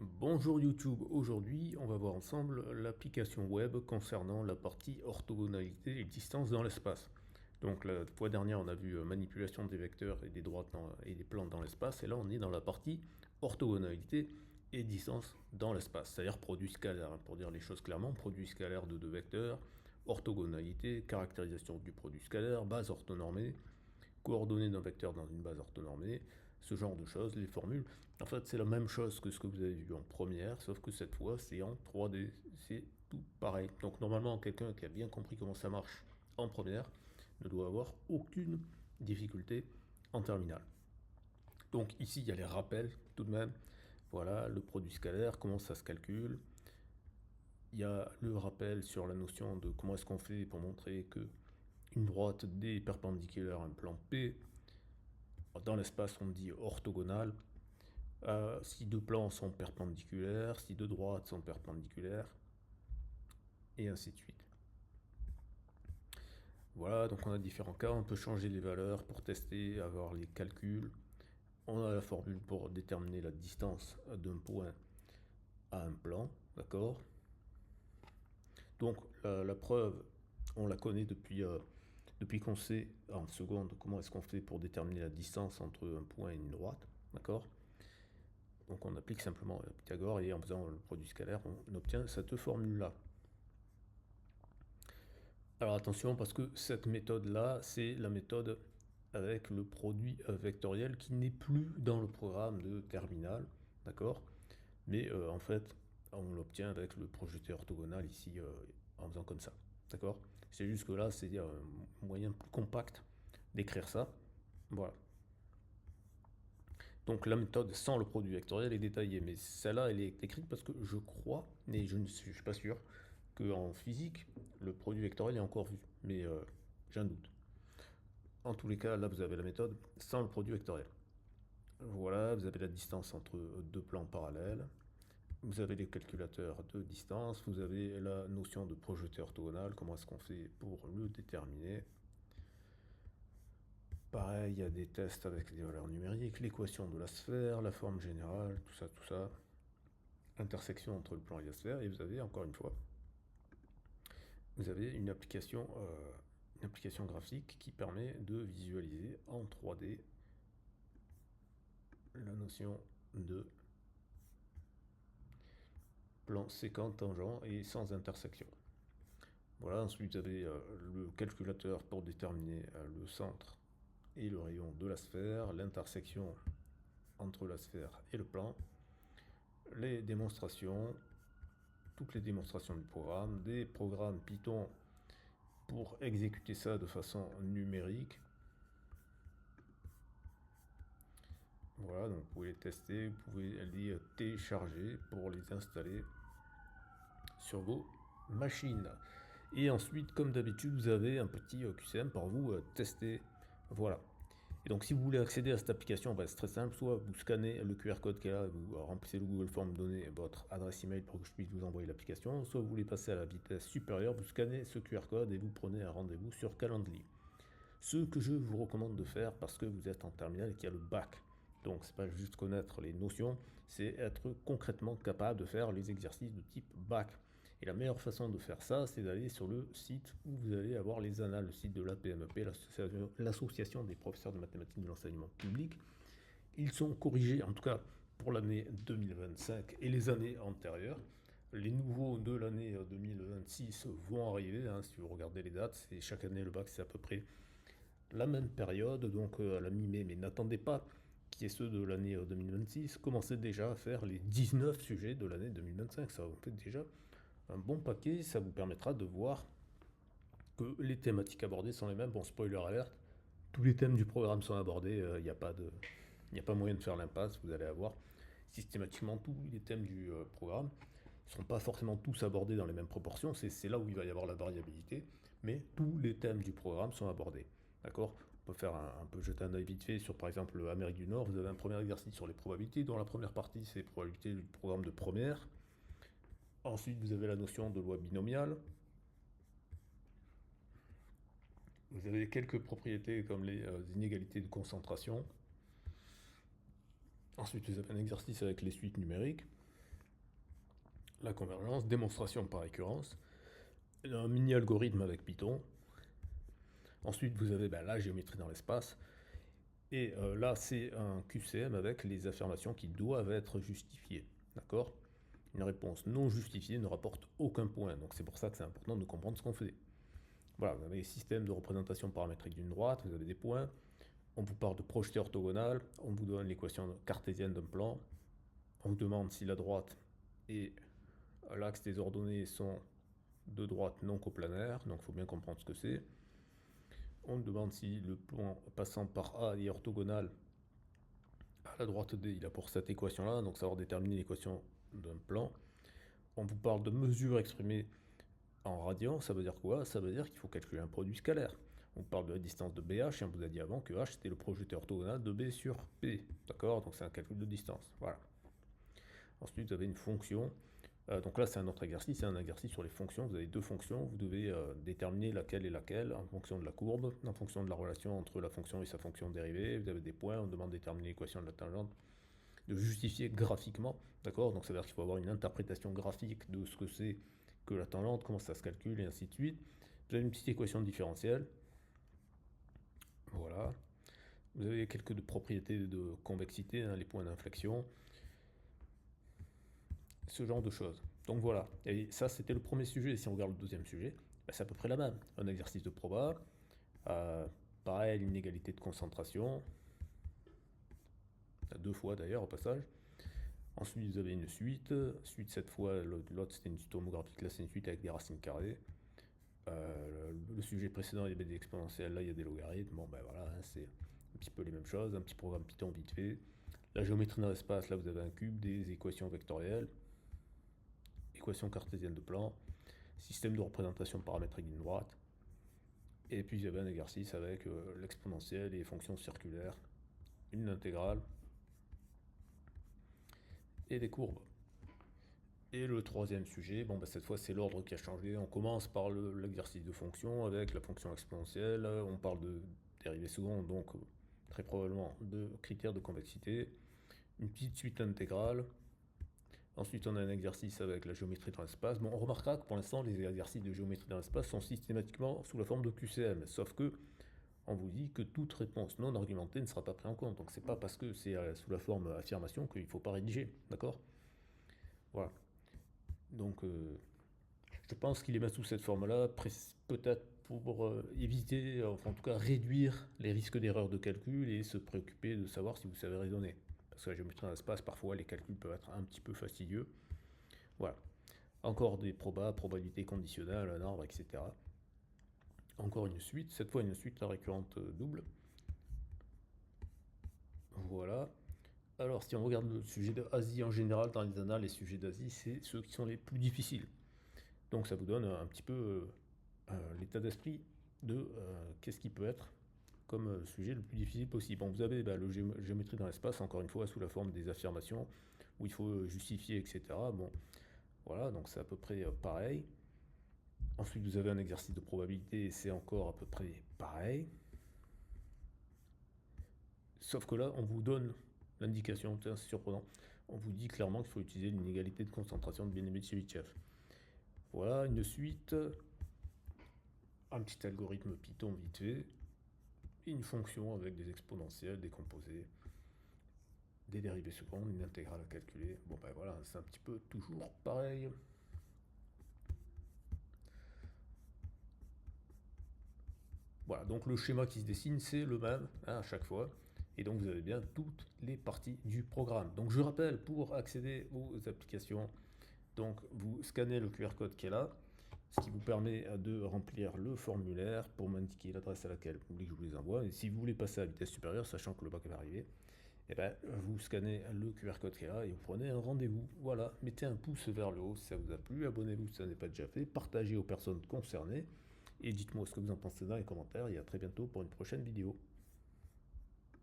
Bonjour YouTube, aujourd'hui on va voir ensemble l'application web concernant la partie orthogonalité et distance dans l'espace. Donc la fois dernière on a vu manipulation des vecteurs et des droites et des plans dans l'espace, et là on est dans la partie orthogonalité et distance dans l'espace, c'est-à-dire produit scalaire, hein, pour dire les choses clairement, produit scalaire de deux vecteurs, orthogonalité, caractérisation du produit scalaire, base orthonormée, coordonnées d'un vecteur dans une base orthonormée, ce genre de choses, les formules. En fait, c'est la même chose que ce que vous avez vu en première, sauf que cette fois, c'est en 3D. C'est tout pareil. Donc normalement, quelqu'un qui a bien compris comment ça marche en première ne doit avoir aucune difficulté en terminale. Donc ici, il y a les rappels tout de même. Voilà, le produit scalaire, comment ça se calcule. Il y a le rappel sur la notion de comment est-ce qu'on fait pour montrer que une droite D est perpendiculaire à un plan P. Dans l'espace, on dit orthogonal. Si deux plans sont perpendiculaires, si deux droites sont perpendiculaires, et ainsi de suite. Voilà, donc on a différents cas, on peut changer les valeurs pour tester, avoir les calculs. On a la formule pour déterminer la distance d'un point à un plan, d'accord? Donc la preuve, on la connaît depuis qu'on sait en seconde comment est-ce qu'on fait pour déterminer la distance entre un point et une droite, d'accord? Donc on applique simplement Pythagore et en faisant le produit scalaire, on obtient cette formule-là. Alors attention, parce que cette méthode-là, c'est la méthode avec le produit vectoriel qui n'est plus dans le programme de terminal, d'accord? Mais en fait, on l'obtient avec le projeté orthogonal ici, en faisant comme ça, d'accord? C'est juste que là, c'est un moyen plus compact d'écrire ça, voilà. Donc la méthode sans le produit vectoriel est détaillée, mais celle-là, elle est écrite parce que je crois, mais je ne suis pas sûr, qu'en physique, le produit vectoriel est encore vu, mais j'ai un doute. En tous les cas, là, vous avez la méthode sans le produit vectoriel. Voilà, vous avez la distance entre deux plans parallèles, vous avez les calculateurs de distance, vous avez la notion de projeté orthogonal, comment est-ce qu'on fait pour le déterminer. Pareil, il y a des tests avec des valeurs numériques, l'équation de la sphère, la forme générale, tout ça, tout ça. Intersection entre le plan et la sphère, et vous avez, encore une fois, vous avez une application graphique qui permet de visualiser en 3D la notion de plan séquent tangent et sans intersection. Voilà, ensuite vous avez le calculateur pour déterminer le centre et le rayon de la sphère, l'intersection entre la sphère et le plan, les démonstrations, toutes les démonstrations du programme, des programmes Python pour exécuter ça de façon numérique. Voilà, donc vous pouvez les tester, vous pouvez les télécharger pour les installer sur vos machines. Et ensuite, comme d'habitude, vous avez un petit QCM pour vous tester. Voilà. Et donc si vous voulez accéder à cette application, c'est très simple, soit vous scannez le QR code qui est là, vous remplissez le Google Form, donnez votre adresse email pour que je puisse vous envoyer l'application, soit vous voulez passer à la vitesse supérieure, vous scannez ce QR code et vous prenez un rendez-vous sur Calendly. Ce que je vous recommande de faire parce que vous êtes en terminale et qu'il y a le bac. Donc c'est pas juste connaître les notions, c'est être concrètement capable de faire les exercices de type bac. Et la meilleure façon de faire ça, c'est d'aller sur le site où vous allez avoir les annales, le site de l'APMEP, l'association des professeurs de mathématiques de l'enseignement public. Ils sont corrigés, en tout cas pour l'année 2025 et les années antérieures. Les nouveaux de l'année 2026 vont arriver, hein, si vous regardez les dates, c'est chaque année le bac c'est à peu près la même période, donc à la mi-mai, mais n'attendez pas qu'il y ait ceux de l'année 2026, commencez déjà à faire les 19 sujets de l'année 2025, ça vous fait déjà un bon paquet, ça vous permettra de voir que les thématiques abordées sont les mêmes. Bon, spoiler alert, tous les thèmes du programme sont abordés, il n'y a pas moyen de faire l'impasse, vous allez avoir systématiquement tous les thèmes du programme. Ils ne seront pas forcément tous abordés dans les mêmes proportions, c'est là où il va y avoir la variabilité, mais tous les thèmes du programme sont abordés. D'accord? On peut faire un peu jeter un œil vite fait sur par exemple l'Amérique du Nord. Vous avez un premier exercice sur les probabilités, dont la première partie c'est les probabilités du programme de première. Ensuite vous avez la notion de loi binomiale. Vous avez quelques propriétés comme les inégalités de concentration. Ensuite vous avez un exercice avec les suites numériques. la convergence, démonstration par récurrence, un mini-algorithme avec Python. Ensuite, vous avez la géométrie dans l'espace. Et là, c'est un QCM avec les affirmations qui doivent être justifiées. D'accord? Une réponse non justifiée ne rapporte aucun point. Donc c'est pour ça que c'est important de comprendre ce qu'on fait. Voilà, vous avez les systèmes de représentation paramétrique d'une droite, vous avez des points. On vous parle de projeté orthogonal, on vous donne l'équation cartésienne d'un plan. On vous demande si la droite et l'axe des ordonnées sont de droite non coplanaires, donc il faut bien comprendre ce que c'est. On demande si le plan passant par A est orthogonal à la droite D, il a pour cette équation-là, donc savoir déterminer l'équation d'un plan. On vous parle de mesures exprimées en radians, ça veut dire quoi? Ça veut dire qu'il faut calculer un produit scalaire. On vous parle de la distance de BH et on vous a dit avant que H c'était le projeté orthogonal de B sur P. D'accord? Donc c'est un calcul de distance. Voilà. Ensuite, vous avez une fonction. Donc là, c'est un autre exercice, c'est un exercice sur les fonctions. Vous avez deux fonctions, vous devez déterminer laquelle est laquelle en fonction de la courbe, en fonction de la relation entre la fonction et sa fonction dérivée. Vous avez des points, on demande de déterminer l'équation de la tangente, de justifier graphiquement. D'accord? Donc ça veut dire qu'il faut avoir une interprétation graphique de ce que c'est que la tangente, comment ça se calcule et ainsi de suite. Vous avez une petite équation différentielle. Voilà. Vous avez quelques propriétés de convexité, les points d'inflexion. Ce genre de choses. Donc voilà, et ça c'était le premier sujet. Si on regarde le deuxième sujet, c'est à peu près la même. Un exercice de proba, pareil, l'inégalité de concentration, deux fois d'ailleurs au passage. Ensuite vous avez une suite, cette fois, l'autre c'était une suite homographique, là c'est une suite avec des racines carrées. Le sujet précédent il y avait des exponentielles, là il y a des logarithmes. Bon ben voilà, c'est un petit peu les mêmes choses, un petit programme Python vite fait. La géométrie dans l'espace, là vous avez un cube, des équations vectorielles, équation cartésienne de plan, système de représentation paramétrique d'une droite, et puis il y avait un exercice avec l'exponentielle et les fonctions circulaires, une intégrale et des courbes. Et le troisième sujet, bon cette fois c'est l'ordre qui a changé. On commence par l'exercice de fonction avec la fonction exponentielle, on parle de dérivée seconde, donc très probablement de critères de convexité, une petite suite intégrale. Ensuite, on a un exercice avec la géométrie dans l'espace. Bon, on remarquera que pour l'instant, les exercices de géométrie dans l'espace sont systématiquement sous la forme de QCM, sauf que on vous dit que toute réponse non argumentée ne sera pas prise en compte. Donc, c'est pas parce que c'est sous la forme affirmation qu'il ne faut pas rédiger, d'accord? Voilà. Donc, je pense qu'il est mis sous cette forme-là, peut-être pour éviter, enfin, en tout cas réduire les risques d'erreur de calcul et se préoccuper de savoir si vous savez raisonner. Parce que la géométrie dans l'espace, parfois, les calculs peuvent être un petit peu fastidieux. Voilà. Encore des probabilités conditionnelles, un ordre, etc. Encore une suite, cette fois une suite à récurrente double. Voilà. Alors, si on regarde le sujet d'Asie en général, dans les annales, les sujets d'Asie, c'est ceux qui sont les plus difficiles. Donc, ça vous donne un petit peu l'état d'esprit de qu'est-ce qui peut être comme sujet le plus difficile possible. Bon, vous avez le géométrie dans l'espace, encore une fois, sous la forme des affirmations, où il faut justifier, etc. Bon, voilà, donc c'est à peu près pareil. Ensuite, vous avez un exercice de probabilité, et c'est encore à peu près pareil. Sauf que là, on vous donne l'indication, c'est surprenant, on vous dit clairement qu'il faut utiliser l'inégalité de concentration de Benemitchev. Voilà, une suite, un petit algorithme Python vite fait, une fonction avec des exponentielles, des composés, des dérivées secondes, une intégrale à calculer. Bon ben voilà, c'est un petit peu toujours pareil. Voilà, donc le schéma qui se dessine, c'est le même à chaque fois. Et donc vous avez bien toutes les parties du programme. Donc je rappelle, pour accéder aux applications, donc vous scannez le QR code qui est là, ce qui vous permet de remplir le formulaire pour m'indiquer l'adresse à laquelle vous voulez que je vous les envoie. Et si vous voulez passer à vitesse supérieure, sachant que le bac va arriver, et ben, vous scannez le QR code qui est là et vous prenez un rendez-vous. Voilà, mettez un pouce vers le haut si ça vous a plu, abonnez-vous si ça n'est pas déjà fait, partagez aux personnes concernées et dites-moi ce que vous en pensez dans les commentaires et à très bientôt pour une prochaine vidéo.